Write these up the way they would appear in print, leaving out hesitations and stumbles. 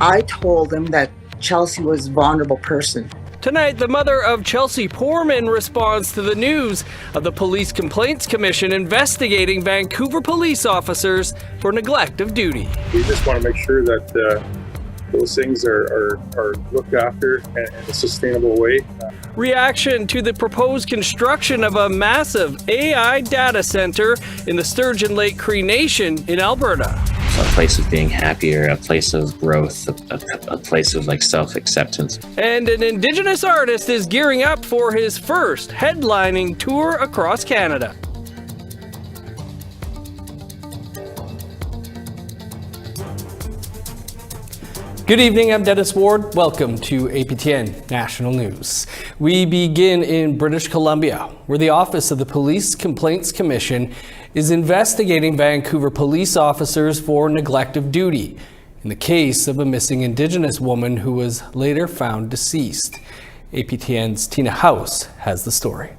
I told him that Chelsea was a vulnerable person. Tonight, the mother of Chelsea Poorman responds to the news of the Police Complaints Commission investigating Vancouver police officers for neglect of duty. We just want to make sure that those things are looked after in a sustainable way. Reaction to the proposed construction of a massive AI data center in the Sturgeon Lake Cree Nation in Alberta. A place of being happier, a place of growth, a place of self-acceptance. And an Indigenous artist is gearing up for his first headlining tour across Canada. Good evening, I'm Dennis Ward. Welcome to APTN National News. We begin in British Columbia, where the Office of the Police Complaints Commission is investigating Vancouver police officers for neglect of duty in the case of a missing Indigenous woman who was later found deceased. APTN's Tina House has the story.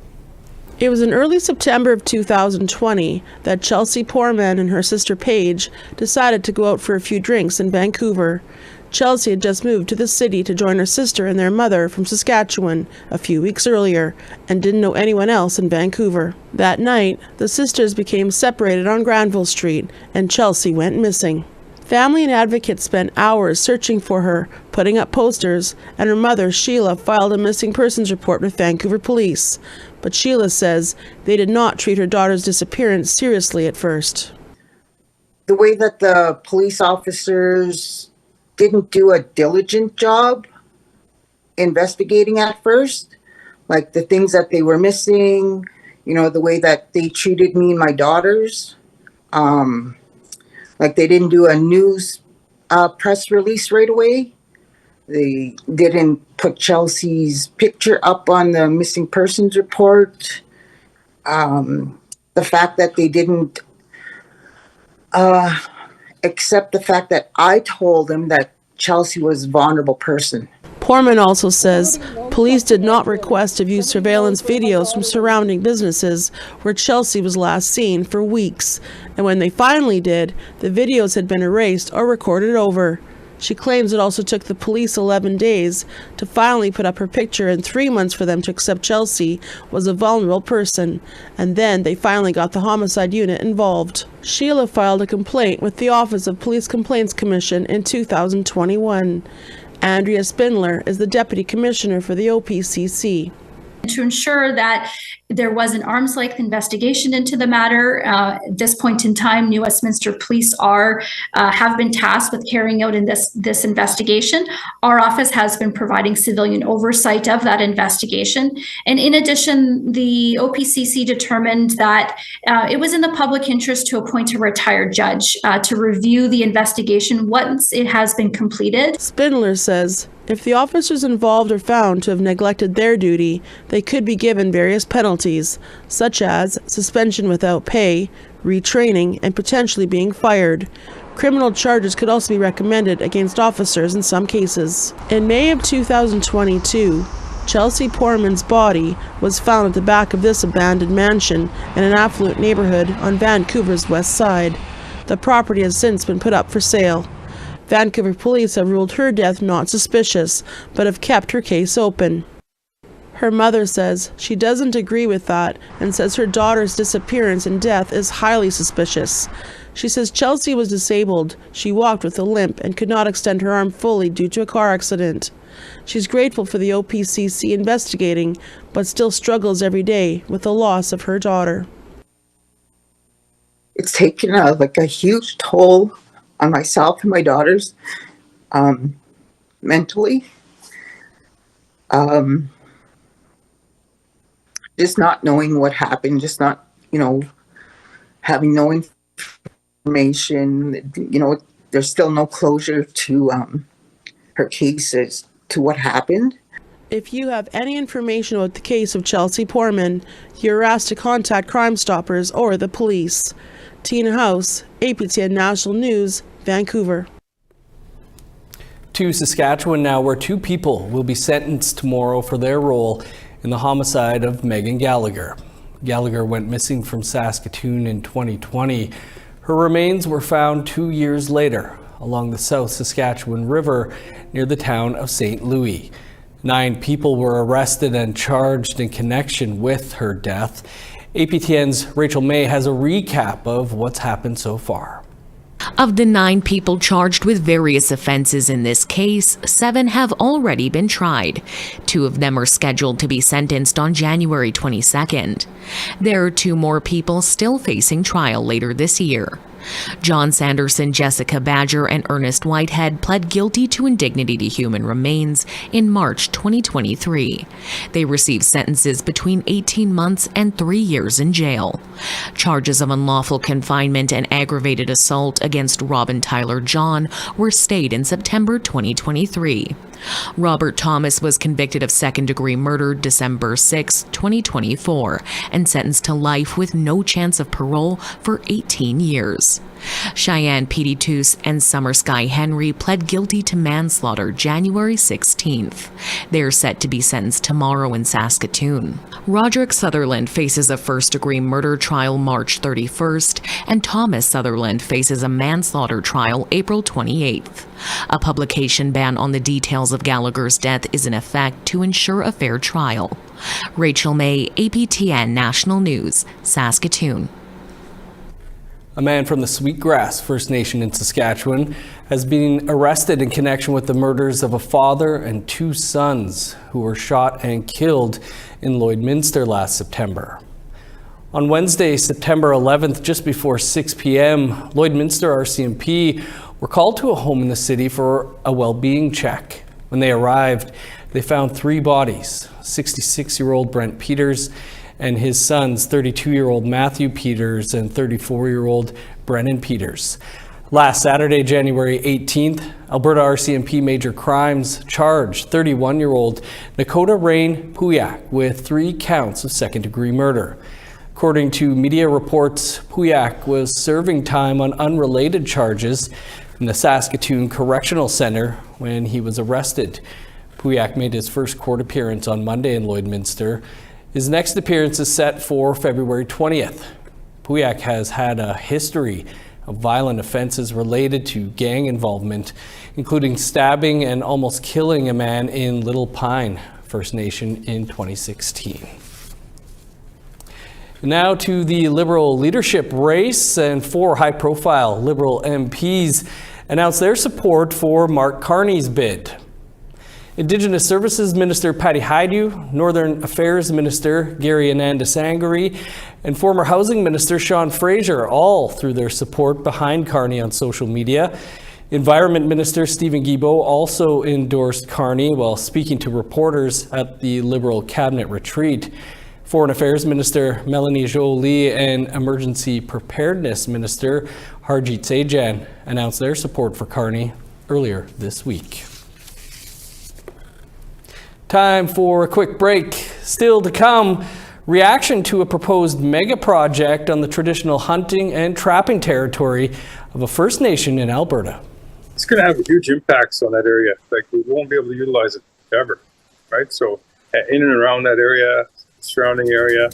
It was in early September of 2020 that Chelsea Poorman and her sister Paige decided to go out for a few drinks in Vancouver. Chelsea had just moved to the city to join her sister and their mother from Saskatchewan a few weeks earlier and didn't know anyone else in Vancouver. That night, the sisters became separated on Granville Street and Chelsea went missing. Family and advocates spent hours searching for her, putting up posters, and her mother, Sheila, filed a missing persons report with Vancouver police. But Sheila says they did not treat her daughter's disappearance seriously at first. The way that the police officers didn't do a diligent job investigating at first, like the things that they were missing, the way that they treated me and my daughters. Like they didn't do a news press release right away. They didn't put Chelsea's picture up on the missing persons report. The fact that they didn't accept the fact that I told them that Chelsea was a vulnerable person. Poorman also says police did not request to view surveillance videos from surrounding businesses where Chelsea was last seen for weeks, and when they finally did, the videos had been erased or recorded over. She claims it also took the police 11 days to finally put up her picture and 3 months for them to accept Chelsea was a vulnerable person, and then they finally got the homicide unit involved. Sheila filed a complaint with the Office of Police Complaints Commission in 2021. Andrea Spindler is the Deputy Commissioner for the OPCC. To ensure that there was an arm's length investigation into the matter. At this point in time, New Westminster Police have been tasked with carrying out in this investigation. Our office has been providing civilian oversight of that investigation. And in addition, the OPCC determined that it was in the public interest to appoint a retired judge to review the investigation once it has been completed. Spindler says if the officers involved are found to have neglected their duty, they could be given various penalties, such as suspension without pay, retraining, and potentially being fired. Criminal charges could also be recommended against officers in some cases. In May of 2022, Chelsea Poorman's body was found at the back of this abandoned mansion in an affluent neighborhood on Vancouver's west side. The property has since been put up for sale. Vancouver police have ruled her death not suspicious, but have kept her case open. Her mother says she doesn't agree with that and says her daughter's disappearance and death is highly suspicious. She says Chelsea was disabled. She walked with a limp and could not extend her arm fully due to a car accident. She's grateful for the OPCC investigating, but still struggles every day with the loss of her daughter. It's taken a huge toll on myself and my daughters, mentally. Just not knowing what happened, just not, having no information, there's still no closure to her case as to what happened. If you have any information about the case of Chelsea Poorman, you're asked to contact Crime Stoppers or the police. Tina House, APTN National News, Vancouver. To Saskatchewan now, where 2 people will be sentenced tomorrow for their role in the homicide of Megan Gallagher. Gallagher went missing from Saskatoon in 2020. Her remains were found 2 years later. along the South Saskatchewan River near the town of St. Louis. 9 people were arrested and charged in connection with her death. APTN's Rachel May has a recap of what's happened so far. Of the 9 people charged with various offenses in this case, 7 have already been tried. 2 of them are scheduled to be sentenced on January 22nd. There are 2 more people still facing trial later this year. John Sanderson, Jessica Badger, and Ernest Whitehead pled guilty to indignity to human remains in March 2023. They received sentences between 18 months and 3 years in jail. Charges of unlawful confinement and aggravated assault against Robin Tyler John were stayed in September 2023. Robert Thomas was convicted of second-degree murder December 6, 2024, and sentenced to life with no chance of parole for 18 years. Cheyenne Petitus and Summer Sky Henry pled guilty to manslaughter January 16th. They are set to be sentenced tomorrow in Saskatoon. Roderick Sutherland faces a first-degree murder trial March 31st, and Thomas Sutherland faces a manslaughter trial April 28th. A publication ban on the details of Gallagher's death is in effect to ensure a fair trial. Rachel May, APTN National News, Saskatoon. A man from the Sweetgrass First Nation in Saskatchewan has been arrested in connection with the murders of a father and 2 sons who were shot and killed in Lloydminster last September. On Wednesday, September 11th, just before 6 p.m., Lloydminster RCMP were called to a home in the city for a well-being check. When they arrived, they found 3 bodies: 66-year-old Brent Peters and his sons, 32-year-old Matthew Peters and 34-year-old Brennan Peters. Last Saturday, January 18th, Alberta RCMP Major Crimes charged 31-year-old Nakota Rain Puyak with 3 counts of second-degree murder. According to media reports, Puyak was serving time on unrelated charges in the Saskatoon Correctional Centre when he was arrested. Puyak made his first court appearance on Monday in Lloydminster. His next appearance is set for February 20th. Puyak has had a history of violent offenses related to gang involvement, including stabbing and almost killing a man in Little Pine First Nation in 2016. Now to the Liberal leadership race, and 4 high-profile Liberal MPs announced their support for Mark Carney's bid. Indigenous Services Minister Patty Hajdu, Northern Affairs Minister Gary Anandasangari, and former Housing Minister Sean Fraser all threw their support behind Carney on social media. Environment Minister Stephen Guilbeault also endorsed Carney while speaking to reporters at the Liberal Cabinet retreat. Foreign Affairs Minister Melanie Joly and Emergency Preparedness Minister Harjit Sajjan announced their support for Carney earlier this week. Time for a quick break. Still to come, reaction to a proposed mega project on the traditional hunting and trapping territory of a First Nation in Alberta. It's going to have huge impacts on that area. Like, we won't be able to utilize it ever, right? So in and around that area, surrounding area.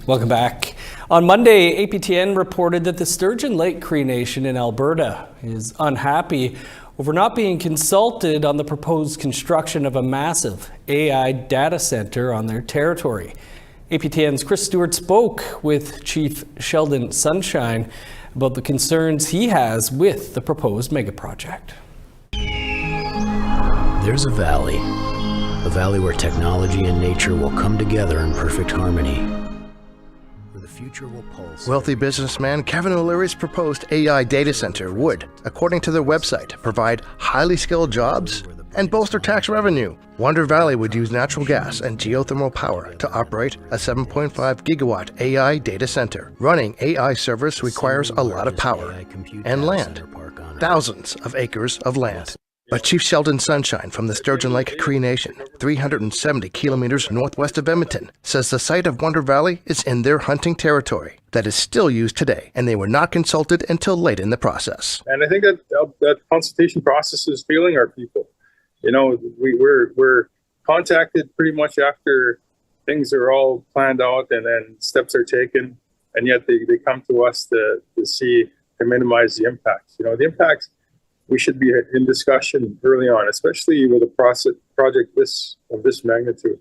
Welcome back. On Monday, APTN reported that the Sturgeon Lake Cree Nation in Alberta is unhappy over not being consulted on the proposed construction of a massive AI data center on their territory. APTN's Chris Stewart spoke with Chief Sheldon Sunshine about the concerns he has with the proposed megaproject. There's a valley where technology and nature will come together in perfect harmony. Where the future will pulse. Wealthy businessman Kevin O'Leary's proposed AI data center would, according to their website, provide highly skilled jobs and bolster tax revenue. Wonder Valley would use natural gas and geothermal power to operate a 7.5 gigawatt AI data center. Running AI servers requires a lot of power and land, thousands of acres of land. But Chief Sheldon Sunshine from the Sturgeon Lake Cree Nation, 370 kilometers northwest of Edmonton, says the site of Wonder Valley is in their hunting territory that is still used today, and they were not consulted until late in the process. And I think that consultation process is failing our people. You know, we're contacted pretty much after things are all planned out and then steps are taken, and yet they come to us to minimize the impacts. You know, the impacts, we should be in discussion early on, especially with a project of this magnitude.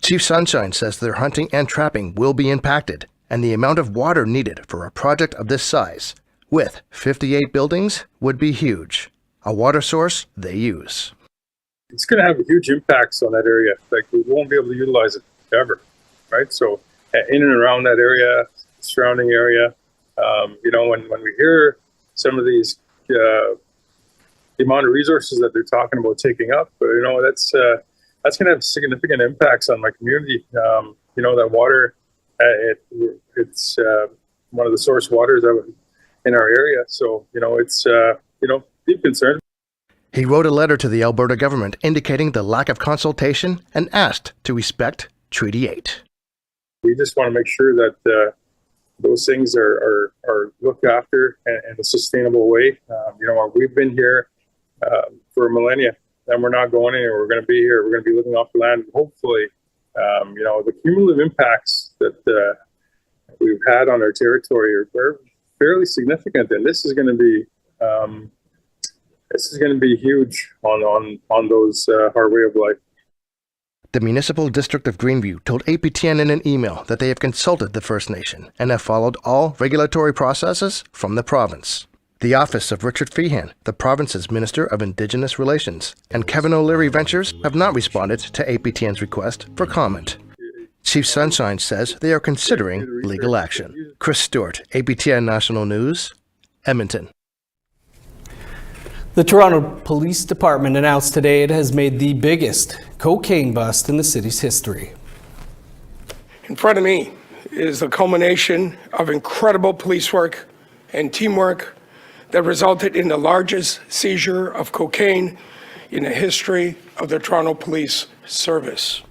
Chief Sunshine says their hunting and trapping will be impacted, and the amount of water needed for a project of this size, with 58 buildings, would be huge. A water source they use. It's going to have huge impacts on that area. Like, we won't be able to utilize it ever, right? So in and around that area, surrounding area, you know, when we hear some of these, the amount of resources that they're talking about taking up, you know, that's going to have significant impacts on my community. You know, that water, it's one of the source waters in our area. So, you know, it's, you know, deep concern. He wrote a letter to the Alberta government indicating the lack of consultation and asked to respect Treaty 8. We just want to make sure that those things are looked after in a sustainable way. You know, we've been here for millennia, and we're not going anywhere. We're going to be here. We're going to be living off the land. Hopefully, you know, the cumulative impacts that we've had on our territory are fairly significant, and this is going to be huge on those our way of life. The Municipal District of Greenview told APTN in an email that they have consulted the First Nation and have followed all regulatory processes from the province. The office of Richard Feehan, the province's Minister of Indigenous Relations, and Kevin O'Leary Ventures have not responded to APTN's request for comment. Chief Sunshine says they are considering legal action. Chris Stewart, APTN National News, Edmonton. The Toronto Police Department announced today it has made the biggest cocaine bust in the city's history. In front of me is the culmination of incredible police work and teamwork that resulted in the largest seizure of cocaine in the history of the Toronto Police Service.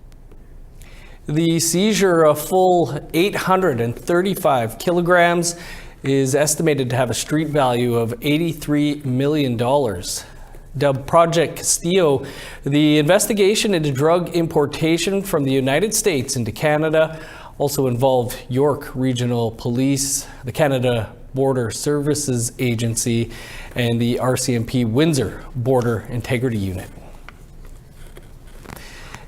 The seizure of full 835 kilograms is estimated to have a street value of $83 million. Dubbed Project Castillo, the investigation into drug importation from the United States into Canada also involved York Regional Police, the Canada Border Services Agency, and the RCMP Windsor Border Integrity Unit.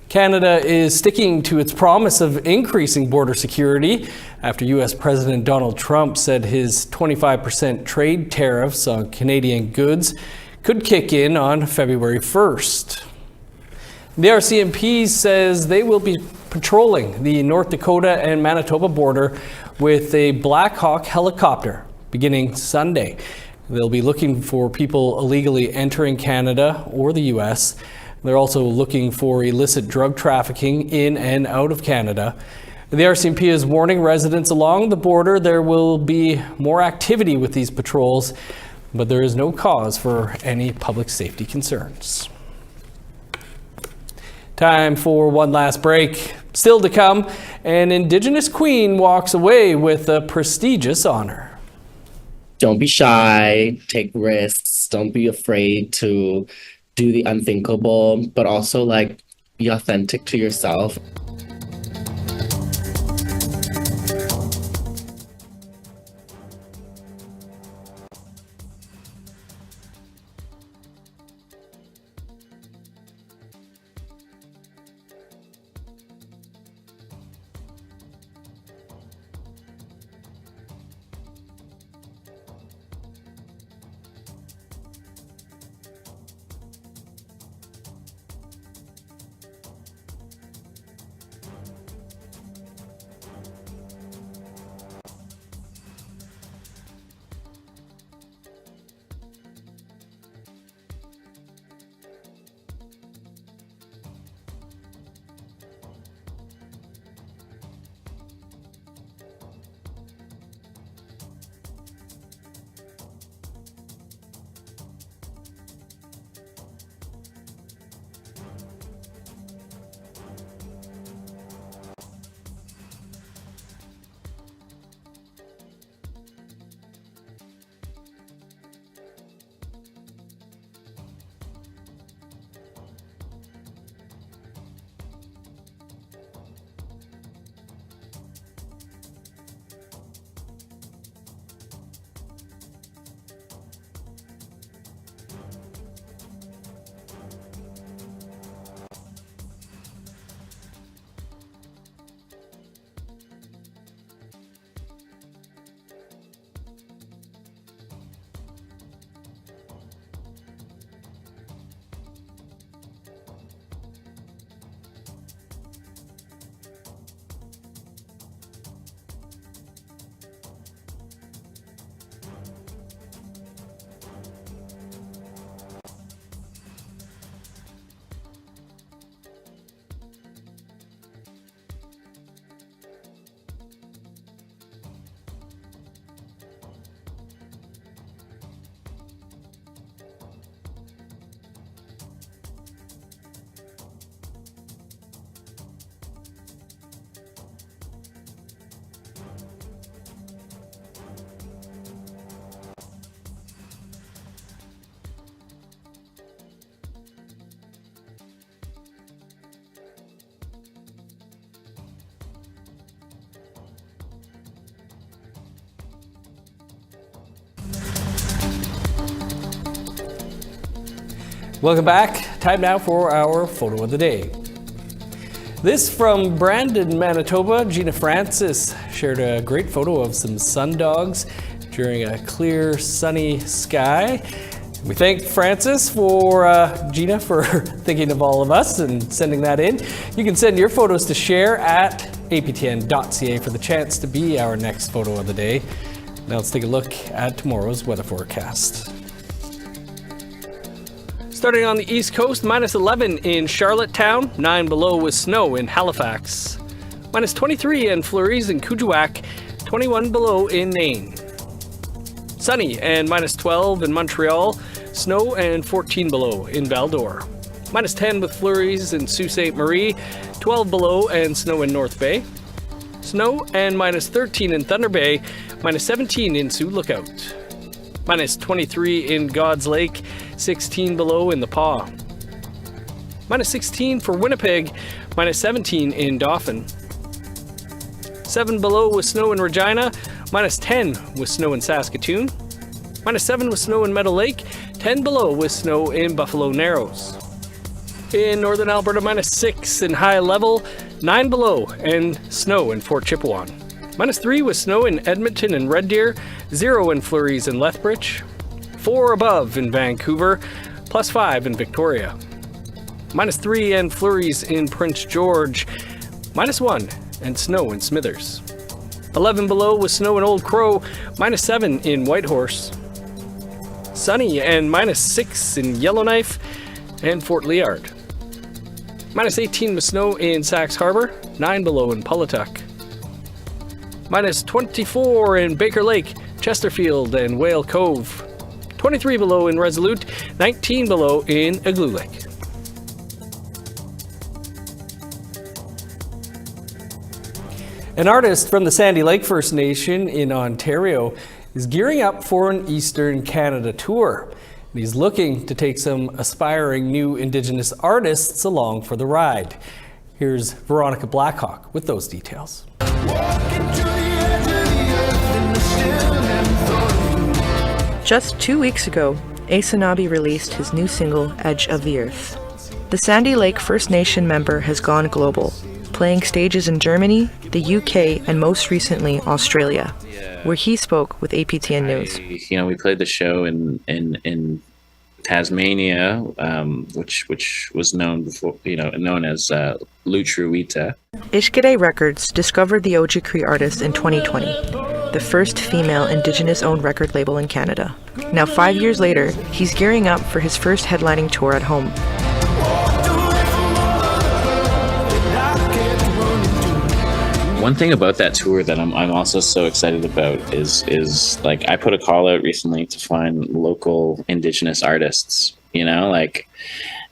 Canada is sticking to its promise of increasing border security after U.S. President Donald Trump said his 25% trade tariffs on Canadian goods could kick in on February 1st. The RCMP says they will be patrolling the North Dakota and Manitoba border with a Black Hawk helicopter beginning Sunday. They'll be looking for people illegally entering Canada or the U.S. They're also looking for illicit drug trafficking in and out of Canada. The RCMP is warning residents along the border there will be more activity with these patrols, but there is no cause for any public safety concerns. Time for one last break. Still to come, an Indigenous queen walks away with a prestigious honor. Don't be shy, take risks, don't be afraid to do the unthinkable, but also be authentic to yourself. Welcome back. Time now for our photo of the day. This from Brandon, Manitoba. Gina Francis shared a great photo of some sundogs during a clear, sunny sky. We thank Francis for Gina for thinking of all of us and sending that in. You can send your photos to share at aptn.ca for the chance to be our next photo of the day. Now let's take a look at tomorrow's weather forecast. Starting on the east coast, minus 11 in Charlottetown, 9 below with snow in Halifax. Minus 23 in flurries in Kuujjuaq, 21 below in Nain. Sunny and minus 12 in Montreal, snow and 14 below in Val-d'Or. Minus 10 with flurries in Sault Ste. Marie, 12 below and snow in North Bay. Snow and minus 13 in Thunder Bay, minus 17 in Sioux Lookout. Minus 23 in God's Lake, 16 below in the Paw. Minus 16 for Winnipeg, minus 17 in Dauphin. 7 below with snow in Regina, minus 10 with snow in Saskatoon. Minus 7 with snow in Meadow Lake, 10 below with snow in Buffalo Narrows. In northern Alberta, minus 6 in High Level, 9 below and snow in Fort Chipewyan. Minus 3 with snow in Edmonton and Red Deer, 0 in flurries in Lethbridge, 4 above in Vancouver, plus 5 in Victoria. Minus 3 and flurries in Prince George, minus 1 and snow in Smithers. 11 below with snow in Old Crow, minus 7 in Whitehorse. Sunny and minus 6 in Yellowknife and Fort Liard. Minus 18 with snow in Sax Harbor, 9 below in Pawlatuck. Minus 24 in Baker Lake, Chesterfield, and Whale Cove. 23 below in Resolute, 19 below in Igloo Lake. An artist from the Sandy Lake First Nation in Ontario is gearing up for an Eastern Canada tour. And he's looking to take some aspiring new Indigenous artists along for the ride. Here's Veronica Blackhawk with those details. Just 2 weeks ago, Asenabe released his new single, Edge of the Earth. The Sandy Lake First Nation member has gone global, playing stages in Germany, the UK, and most recently, Australia, where he spoke with APTN News. We played the show in Tasmania, which was known before, known as Lutruwita. Ishkade Records discovered the Ojibwe artist in 2020, the first female Indigenous-owned record label in Canada. Now 5 years later, he's gearing up for his first headlining tour at home. One thing about that tour that I'm also so excited about is like I put a call out recently to find local Indigenous artists,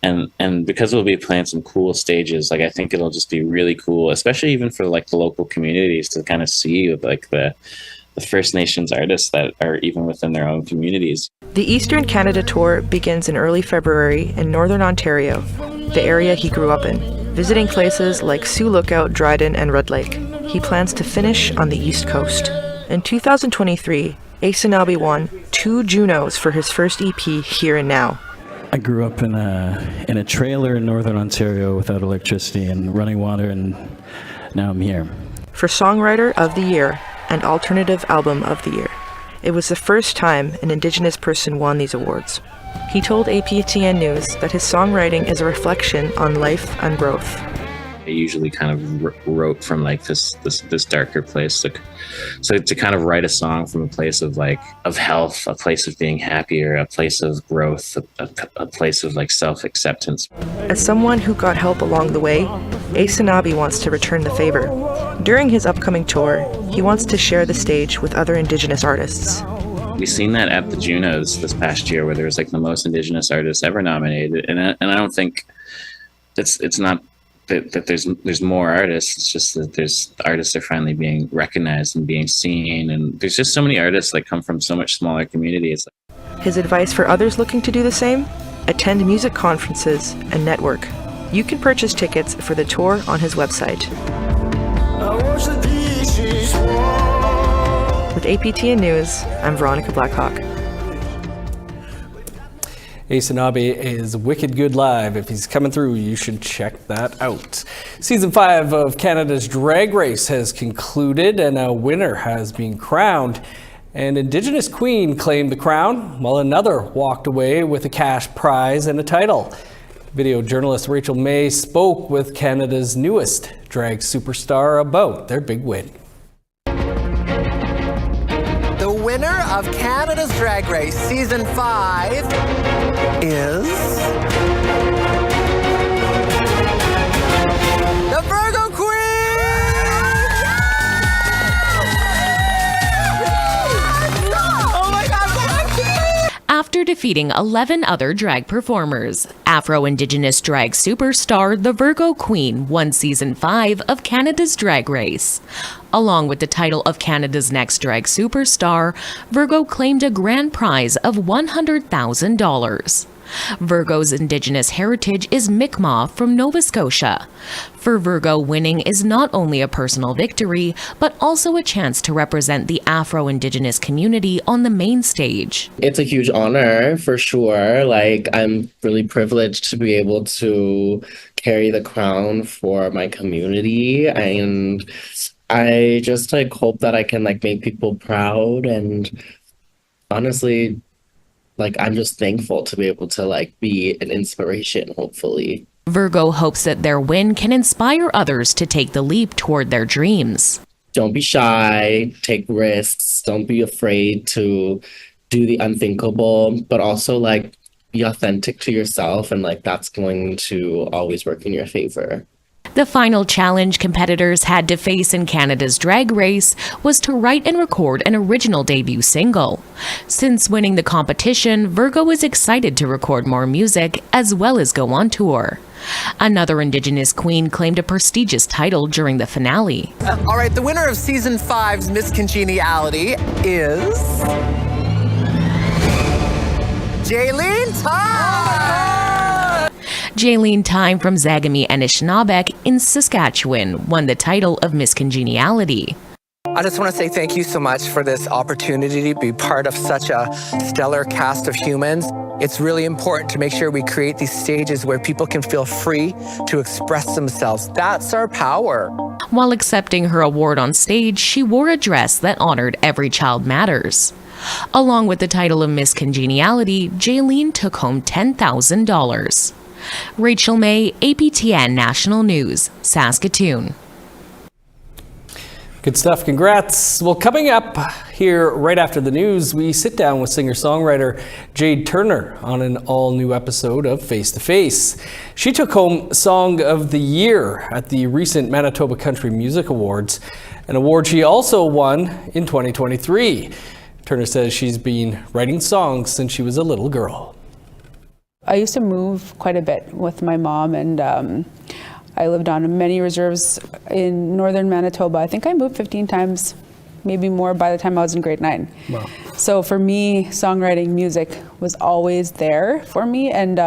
and because we'll be playing some cool stages, like I think it'll just be really cool, especially even for like the local communities to kind of see like the First Nations artists that are even within their own communities. The Eastern Canada tour begins in early February in Northern Ontario, the area he grew up in, visiting places like Sioux Lookout, Dryden, and Red Lake. He plans to finish on the East Coast. In 2023, Asenabe won 2 Junos for his first EP, Here and Now. I grew up in a trailer in Northern Ontario without electricity and running water, and now I'm here. For Songwriter of the Year and Alternative Album of the Year. It was the first time an Indigenous person won these awards. He told APTN News that his songwriting is a reflection on life and growth. I usually kind of wrote from like this darker place, so to kind of write a song from a place of health, a place of being happier, a place of growth, a place of like self-acceptance. As someone who got help along the way, Asenabe wants to return the favor. During his upcoming tour, he wants to share the stage with other Indigenous artists. We've seen that at the Junos this past year, where there was like the most Indigenous artists ever nominated, and I don't think it's not that there's more artists. It's just that there's artists are finally being recognized and being seen, and there's just so many artists that come from so much smaller communities. His advice for others looking to do the same? Attend music conferences and network. You can purchase tickets for the tour on his website. With APTN News, I'm Veronica Blackhawk. Ace Anabe is wicked good live. If he's coming through, you should check that out. Season 5 of Canada's Drag Race has concluded and a winner has been crowned. An Indigenous queen claimed the crown, while another walked away with a cash prize and a title. Video journalist Rachel May spoke with Canada's newest drag superstar about their big win. The winner of Canada's Drag Race Season 5 is the Virgo Queen! Oh my God, After defeating 11 other drag performers, Afro-Indigenous drag superstar the Virgo Queen won Season 5 of Canada's Drag Race. Along with the title of Canada's Next Drag Superstar, Virgo claimed a grand prize of $100,000. Virgo's Indigenous heritage is Mi'kmaq from Nova Scotia. For Virgo, winning is not only a personal victory, but also a chance to represent the Afro-Indigenous community on the main stage. It's a huge honor for sure. Like, I'm really privileged to be able to carry the crown for my community, and I just hope that I can make people proud, and honestly, I'm just thankful to be able to be an inspiration, hopefully. Virgo hopes that their win can inspire others to take the leap toward their dreams. Don't be shy, take risks, don't be afraid to do the unthinkable, but also be authentic to yourself, and that's going to always work in your favor. The final challenge competitors had to face in Canada's Drag Race was to write and record an original debut single. Since winning the competition, Virgo is excited to record more music as well as go on tour. Another Indigenous queen claimed a prestigious title during the finale. All right, the winner of Season 5's Miss Congeniality is Jaylene Todd! Jaylene Time from Zagami and Anishinaabe in Saskatchewan won the title of Miss Congeniality. I just want to say thank you so much for this opportunity to be part of such a stellar cast of humans. It's really important to make sure we create these stages where people can feel free to express themselves. That's our power. While accepting her award on stage, she wore a dress that honored Every Child Matters. Along with the title of Miss Congeniality, Jaylene took home $10,000. Rachel May, APTN National News, Saskatoon. Good stuff. Congrats. Well, coming up here right after the news, we sit down with singer-songwriter Jade Turner on an all-new episode of Face to Face. She took home Song of the Year at the recent Manitoba Country Music Awards, an award she also won in 2023. Turner says she's been writing songs since she was a little girl. I used to move quite a bit with my mom, and I lived on many reserves in northern Manitoba. I think I moved 15 times, maybe more by the time I was in grade 9. Wow. So for me, songwriting music was always there for me, and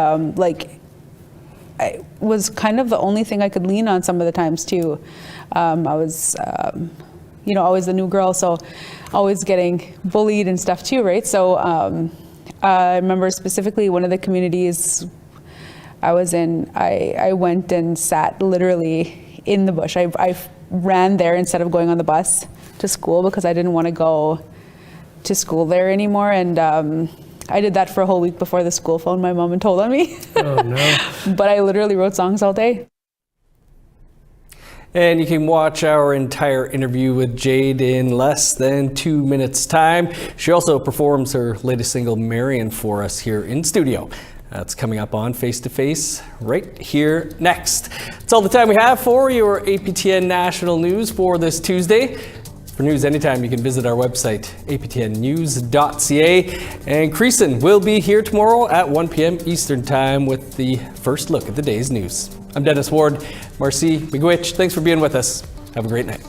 it was kind of the only thing I could lean on some of the times too. I was, always the new girl, so always getting bullied and stuff too, right? So I remember specifically one of the communities I was in, I went and sat literally in the bush. I ran there instead of going on the bus to school because I didn't want to go to school there anymore. And I did that for a whole week before the school phoned my mom and told on me. Oh, no. But I literally wrote songs all day. And you can watch our entire interview with Jade in less than 2 minutes' time. She also performs her latest single, Marion, for us here in studio. That's coming up on Face to Face right here next. That's all the time we have for your APTN National News for this Tuesday. For news anytime, you can visit our website, aptnnews.ca. And Creason will be here tomorrow at 1 p.m. Eastern Time with the first look at the day's news. I'm Dennis Ward. Marcy Miigwech, thanks for being with us. Have a great night.